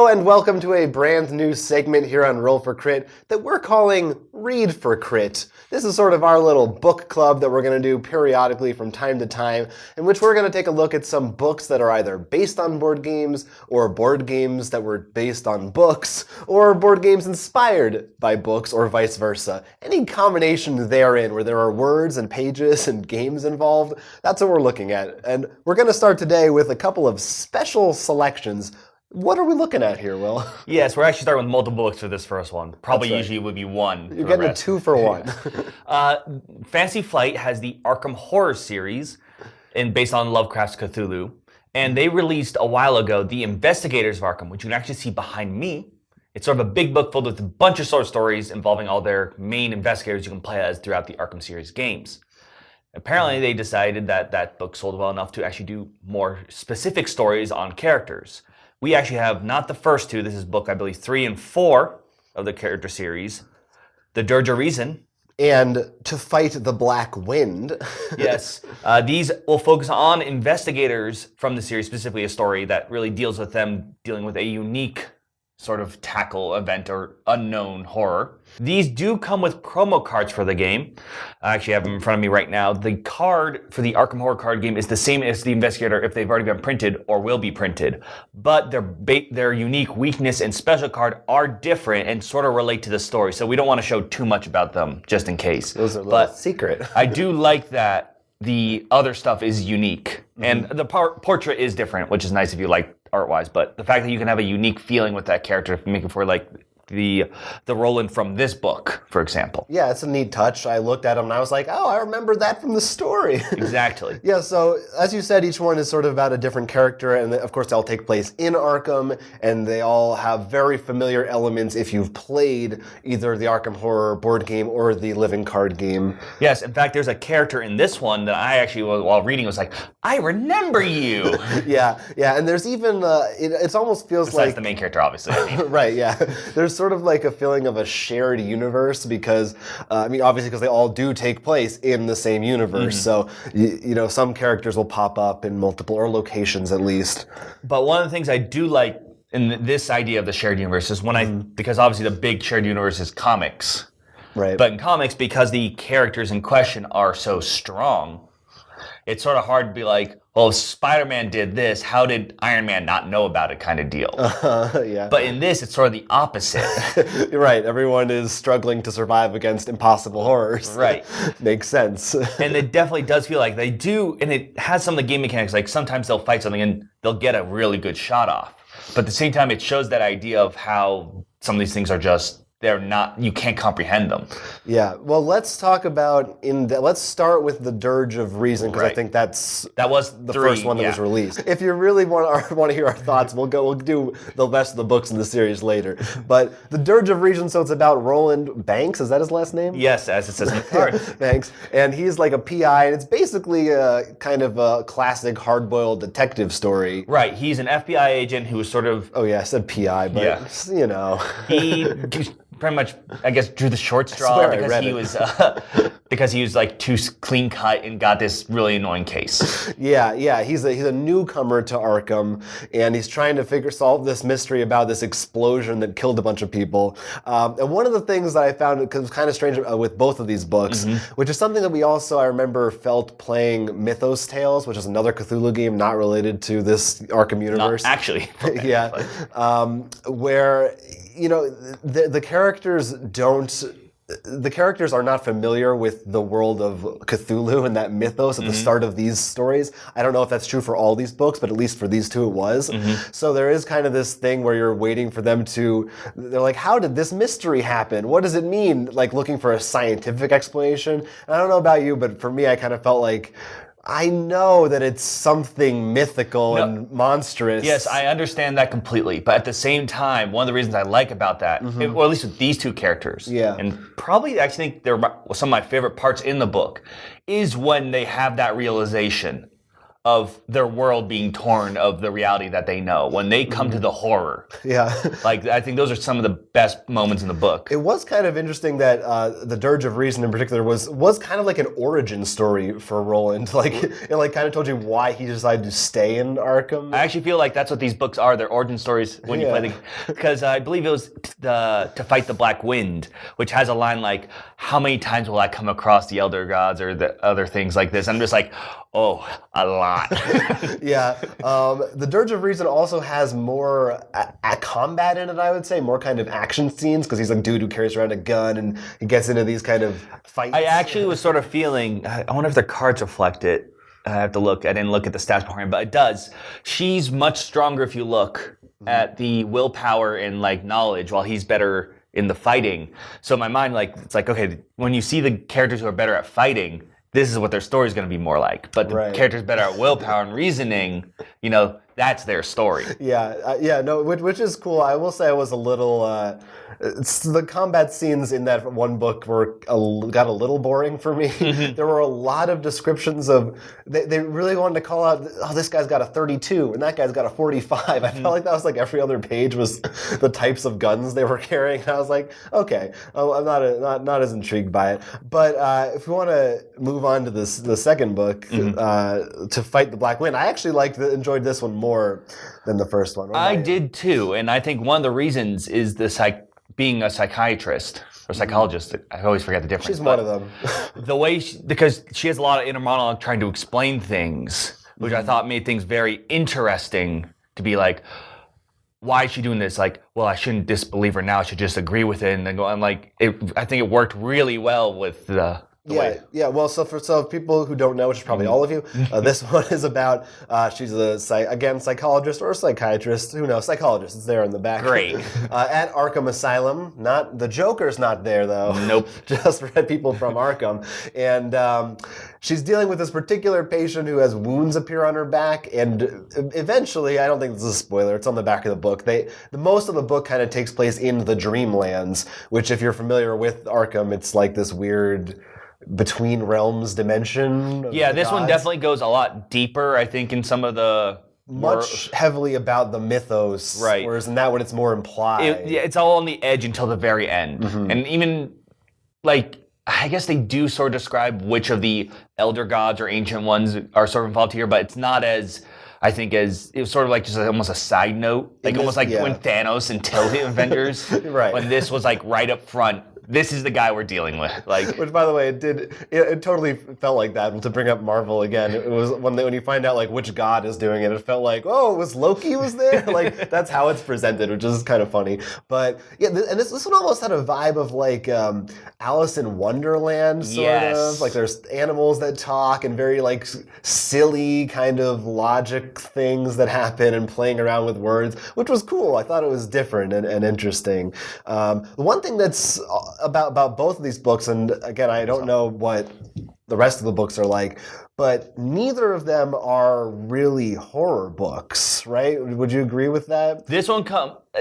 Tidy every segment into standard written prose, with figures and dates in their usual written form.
Hello and welcome to a brand new segment here on Roll for Crit that we're calling Read for Crit. This is sort of our little book club that we're going to do periodically from time to time, in which we're going to take a look at some books that are either based on board games, or board games that were based on books, or board games inspired by books, or vice versa. Any combination therein where there are words and pages and games involved, that's what we're looking at. And we're going to start today with a couple of special selections. What are we looking at here, Will? Yes, we're actually starting with multiple books for this first one. Probably right. Usually would be one. You're getting a 2 for 1. Fantasy Flight has the Arkham Horror series, and based on Lovecraft's Cthulhu. And they released a while ago the Investigators of Arkham, which you can actually see behind me. It's sort of a big book filled with a bunch of short stories involving all their main investigators you can play as throughout the Arkham series games. Apparently, they decided that that book sold well enough to actually do more specific stories on characters. We actually have not the first two. This is book, I believe, 3 and 4 of the character series. The Dirge of Reason. And To Fight the Black Wind. Yes. These will focus on investigators from the series, specifically a story that really deals with them dealing with a unique sort of tackle event or unknown horror. These do come with promo cards for the game. I actually have them in front of me right now. The card for the Arkham Horror card game is the same as the Investigator if they've already been printed or will be printed. But their unique weakness and special card are different and sort of relate to the story. So we don't want to show too much about them just in case. Those are a little secret. I do like that the other stuff is unique. Mm-hmm. And the portrait is different, which is nice if you like art-wise, but the fact that you can have a unique feeling with that character, making for like the Roland from this book, for example. Yeah, it's a neat touch. I looked at them and I was like, oh, I remember that from the story. Exactly. Yeah, so as you said, each one is sort of about a different character, and of course they all take place in Arkham, and they all have very familiar elements if you've played either the Arkham Horror board game or the living card game. Yes, in fact, there's a character in this one that I actually, while reading, was like, I remember you. Yeah, and there's even, it almost feels Besides like... the main character, obviously. I mean. Right, yeah. There's sort of like a feeling of a shared universe because, obviously because they all do take place in the same universe. Mm-hmm. So, some characters will pop up in multiple, or locations at least. But one of the things I do like in this idea of the shared universe is because obviously the big shared universe is comics. Right. But in comics, because the characters in question are so strong, it's sort of hard to be like, well, if Spider-Man did this, how did Iron Man not know about it kind of deal? Yeah. But in this, it's sort of the opposite. You're right. Everyone is struggling to survive against impossible horrors. Right. Makes sense. And it definitely does feel like they do, and it has some of the game mechanics, like sometimes they'll fight something and they'll get a really good shot off. But at the same time, it shows that idea of how some of these things are just... you can't comprehend them. Yeah, well, let's talk about, let's start with the Dirge of Reason, because I think that was the first one that was released. If you really want to hear our thoughts, we'll do the rest of the books in the series later. But the Dirge of Reason, so it's about Roland Banks, is that his last name? Yes, as it says in the card. Banks, and he's like a PI, and it's basically a kind of a classic hard-boiled detective story. Right, he's an FBI agent who was sort of... Oh yeah, I said PI, but He pretty much, I guess, drew the short straw because he was like too clean cut and got this really annoying case. Yeah. He's a newcomer to Arkham, and he's trying to solve this mystery about this explosion that killed a bunch of people. And one of the things that I found, because it was kind of strange with both of these books, which is something that we also, I remember, felt playing Mythos Tales, which is another Cthulhu game not related to this Arkham universe. Not actually. Yeah. Where... the characters are not familiar with the world of Cthulhu and that mythos at the start of these stories. I don't know if that's true for all these books, but at least for these two it was. So there is kind of this thing where you're waiting for them they're like, how did this mystery happen? What does it mean? Like looking for a scientific explanation. And I don't know about you, but for me, I kind of felt like, I know that it's something mythical and monstrous. Yes, I understand that completely. But at the same time, one of the reasons I like about that, or at least with these two characters, and probably I actually think they're some of my favorite parts in the book, is when they have that realization of their world being torn of the reality that they know when they come to the horror. Yeah. Like, I think those are some of the best moments in the book. It was kind of interesting that the Dirge of Reason in particular was kind of like an origin story for Roland. Like, it like kind of told you why he decided to stay in Arkham. I actually feel like that's what these books are. They're origin stories when you play the... Because I believe it was To Fight the Black Wind, which has a line like, how many times will I come across the Elder Gods or the other things like this? I'm just like, oh, a lot. Yeah. The Dirge of Reason also has more combat in it, I would say. More kind of action scenes, because he's a dude who carries around a gun and he gets into these kind of fights. I actually was sort of feeling, I wonder if the cards reflect it. I have to look. I didn't look at the stats behind, but it does. She's much stronger if you look at the willpower and like knowledge, while he's better in the fighting. So in my mind, like, it's like, okay, when you see the characters who are better at fighting, this is what their story is going to be more like. But the characters better at willpower and reasoning, you know, that's their story. Yeah, no, which is cool. I will say I was a little... the combat scenes in that one book got a little boring for me. There were a lot of descriptions of... They really wanted to call out, oh, this guy's got a 32 and that guy's got a 45. I felt like that was like every other page was the types of guns they were carrying. I was like, okay, I'm not as intrigued by it. But if we want to move on to the second book, To Fight the Black Wind, I actually enjoyed this one more than the first one. I did too, and I think one of the reasons is being a psychiatrist or psychologist. I always forget the difference. She's one of them. The way because she has a lot of inner monologue trying to explain things, which I thought made things very interesting to be like, why is she doing this? Like, well, I shouldn't disbelieve her now. I should just agree with it and then go. I'm like, I think it worked really well with the way. Yeah. Well, so people who don't know, which is probably all of you, this one is about she's a psychologist or a psychiatrist. Who knows? Psychologist. It's there in the back. Great. At Arkham Asylum. Not the Joker's not there though. Nope. Just people from Arkham, and she's dealing with this particular patient who has wounds appear on her back, and eventually, I don't think this is a spoiler. It's on the back of the book. The most of the book kind of takes place in the Dreamlands, which, if you're familiar with Arkham, it's like this weird between realms dimension. Yeah, this one definitely goes a lot deeper, I think, in some of the... Much heavily about the mythos. Right. Whereas in that one, it's more implied. It's all on the edge until the very end. And even, like, I guess they do sort of describe which of the elder gods or ancient ones are sort of involved here, but it's not as... I think it was sort of like just almost a side note, like almost like when Thanos until the Avengers, right. When this was like right up front. This is the guy we're dealing with. Like, which, by the way, it totally felt like that. To bring up Marvel again, it was when you find out like which god is doing it, it felt like, oh, it was Loki was there. Like, that's how it's presented, which is kind of funny. But yeah, and this one almost had a vibe of like Alice in Wonderland, sort of. Like, there's animals that talk and very like silly kind of logic things that happen and playing around with words, which was cool. I thought it was different and interesting. The one thing that's about both of these books, and again, I don't know what the rest of the books are like, but neither of them are really horror books, right? Would you agree with that? This one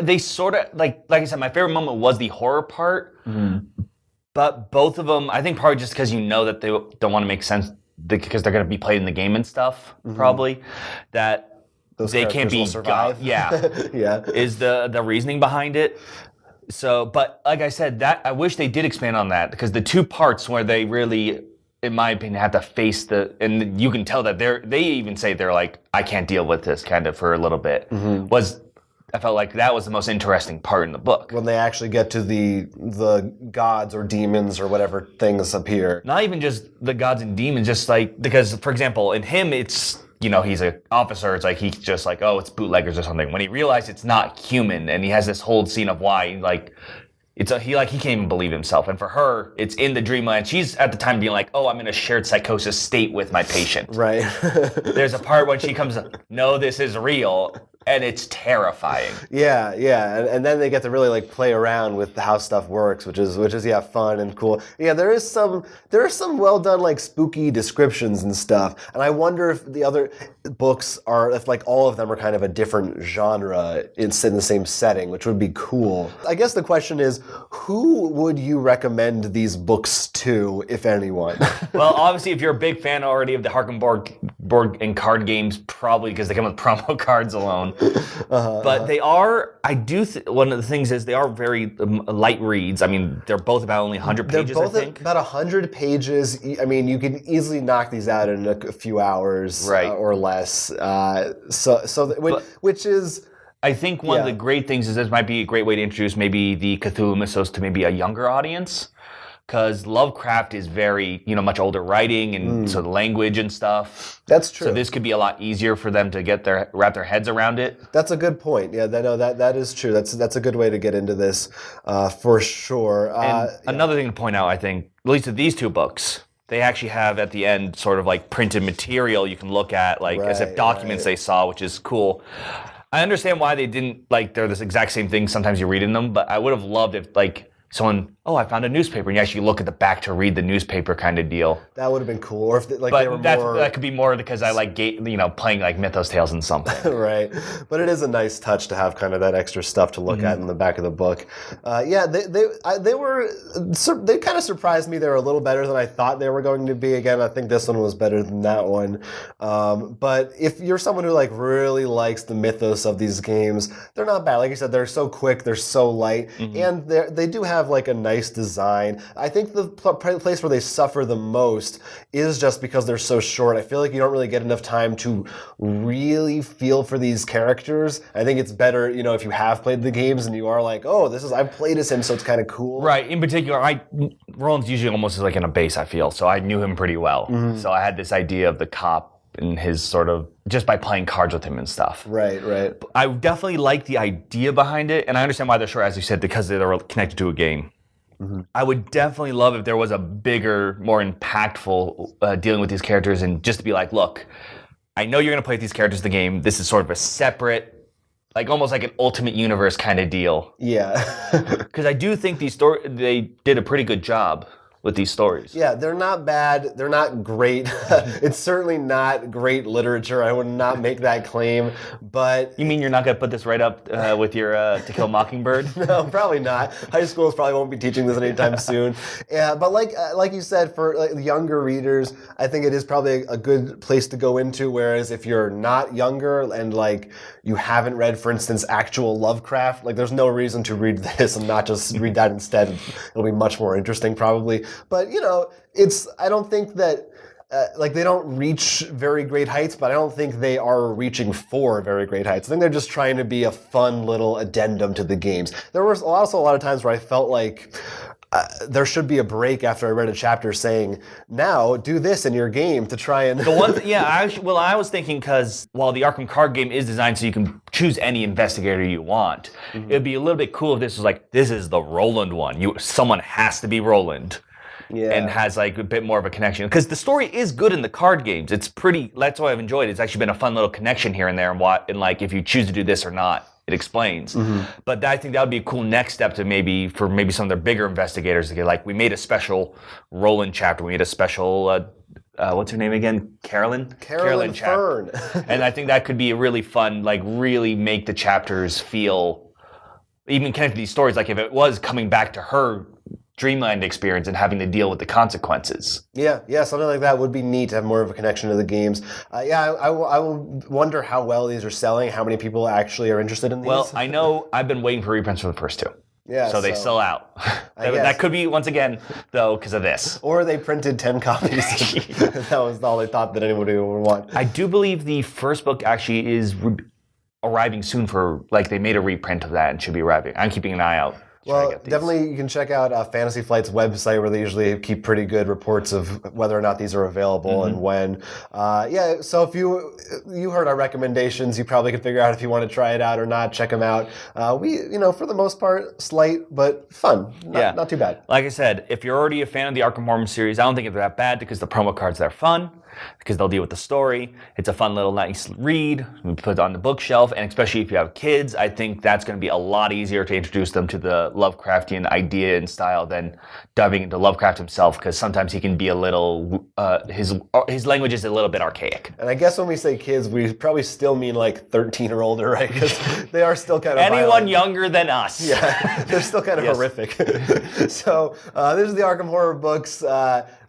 they sort of like I said, my favorite moment was the horror part, but both of them, I think, probably just because you know that they don't want to make sense because they're going to be played in the game and stuff, probably that those they can't be survive. Yeah, is the reasoning behind it. So, but like I said, that I wish they did expand on that, because the two parts where they really, in my opinion, have to face and you can tell that they even say they're like, I can't deal with this kind of for a little bit, I felt like that was the most interesting part in the book. When they actually get to the gods or demons or whatever things appear. Not even just the gods and demons, just like, because, for example, in him, it's, you know, he's an officer. It's like he's just like, oh, it's bootleggers or something. When he realized it's not human, and he has this whole scene of why, like, he can't even believe himself. And for her, it's in the dreamland. She's at the time being like, oh, I'm in a shared psychosis state with my patient. Right. There's a part when she comes, no, this is real. And it's terrifying. Yeah, and then they get to really like play around with how stuff works, which is fun and cool. Yeah, there are some well done like spooky descriptions and stuff, and I wonder if the other books if like all of them are kind of a different genre in the same setting, which would be cool. I guess the question is, who would you recommend these books to, if anyone? Well, obviously, if you're a big fan already of the Arkham board and card games, probably because they come with promo cards alone. But they are, one of the things is they are very light reads. I mean, they're both about only 100 pages, They're both I think. about 100 pages. I mean, you can easily knock these out in a few hours or less. Which is... I think one of the great things is this might be a great way to introduce maybe the Cthulhu Mythos to maybe a younger audience. Because Lovecraft is very, much older writing and so the language and stuff. That's true. So this could be a lot easier for them to wrap their heads around it. That's a good point. Yeah, that is true. That's a good way to get into this for sure. And another thing to point out, I think, at least with these two books, they actually have at the end sort of like printed material you can look at, like as if documents they saw, which is cool. I understand why they didn't, they're this exact same thing. Sometimes you read in them, but I would have loved if, someone, I found a newspaper, and you actually look at the back to read the newspaper kind of deal. That would have been cool. Or if they were more... that could be more because I like playing like Mythos Tales and something. Right. But it is a nice touch to have kind of that extra stuff to look at in the back of the book. They kind of surprised me. They were a little better than I thought they were going to be. Again, I think this one was better than that one. But if you're someone who really likes the mythos of these games, they're not bad. Like you said, they're so quick, they're so light, and they do have a nice design. I think the place where they suffer the most is just because they're so short. I feel like you don't really get enough time to really feel for these characters. I think it's better, if you have played the games and you are like, I've played as him, so it's kind of cool. Right. In particular, Roland's usually almost like in a base, I feel, so I knew him pretty well. So I had this idea of the cop and his sort of, just by playing cards with him and stuff. Right. I definitely like the idea behind it, and I understand why they're short, as you said, because they're connected to a game. I would definitely love if there was a bigger, more impactful dealing with these characters, and just to be like, look, I know you're going to play with these characters in the game. This is sort of a separate, almost like an ultimate universe kind of deal. Yeah. Because I do think they did a pretty good job with these stories. Yeah, they're not bad. They're not great. It's certainly not great literature. I would not make that claim. But you mean you're not going to put this right up with your To Kill a Mockingbird? No, probably not. High schools probably won't be teaching this anytime soon. Yeah, but like you said, for younger readers, I think it is probably a good place to go into. Whereas if you're not younger and you haven't read, for instance, actual Lovecraft, there's no reason to read this and not just read that instead. It'll be much more interesting, probably. But, I don't think that, they don't reach very great heights, but I don't think they are reaching for very great heights. I think they're just trying to be a fun little addendum to the games. There was also a lot of times where I felt like there should be a break after I read a chapter saying, now do this in your game to try and... I was thinking because while the Arkham card game is designed so you can choose any investigator you want, it'd be a little bit cool if this was this is the Roland one. Someone has to be Roland. Yeah. And has a bit more of a connection. Because the story is good in the card games. It's pretty, that's why I've enjoyed it. It's actually been a fun little connection here and there and if you choose to do this or not, it explains. But I think that would be a cool next step to maybe some of their bigger investigators to get we made a special Roland chapter. We made a special, what's her name again? Carolyn chapter. And I think that could be a really fun, really make the chapters feel, even connect to these stories, if it was coming back to her Dreamland experience and having to deal with the consequences. Yeah, something like that would be neat to have more of a connection to the games. I will wonder how well these are selling, how many people actually are interested in these. Well, I know I've been waiting for reprints for the first two. Yeah, so they sell out. That could be, once again, though, because of this. Or they printed 10 copies. That was all they thought that anybody would want. I do believe the first book actually is arriving soon they made a reprint of that and should be arriving. I'm keeping an eye out. Well, definitely you can check out Fantasy Flight's website where they usually keep pretty good reports of whether or not these are available and when. So if you heard our recommendations, you probably could figure out if you want to try it out or not. Check them out. For the most part, slight but fun. Not too bad. Like I said, if you're already a fan of the Arkham Horror series, I don't think it's that bad because the promo cards are fun. Because they'll deal with the story. It's a fun little nice read. We put it on the bookshelf, and especially if you have kids, I think that's going to be a lot easier to introduce them to the Lovecraftian idea and style than diving into Lovecraft himself, because sometimes he can be a little, his language is a little bit archaic. And I guess when we say kids, we probably still mean 13 or older, right? Because they are still kind of anyone violent. Younger than us. Yeah, they're still kind of horrific. So this is the Arkham Horror books.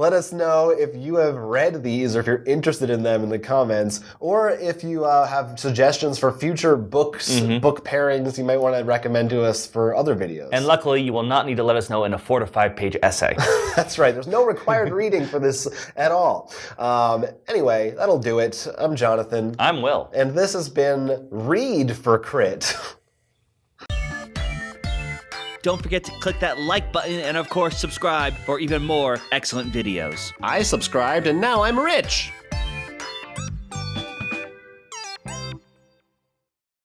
Let us know if you have read these or if you're interested in them in the comments, or if you have suggestions for future books, book pairings you might want to recommend to us for other videos. And luckily, you will not need to let us know in a 4 to 5 page essay. That's right. There's no required reading for this at all. Anyway, that'll do it. I'm Jonathan. I'm Will. And this has been Read for Crit. Don't forget to click that like button and, of course, subscribe for even more excellent videos. I subscribed and now I'm rich.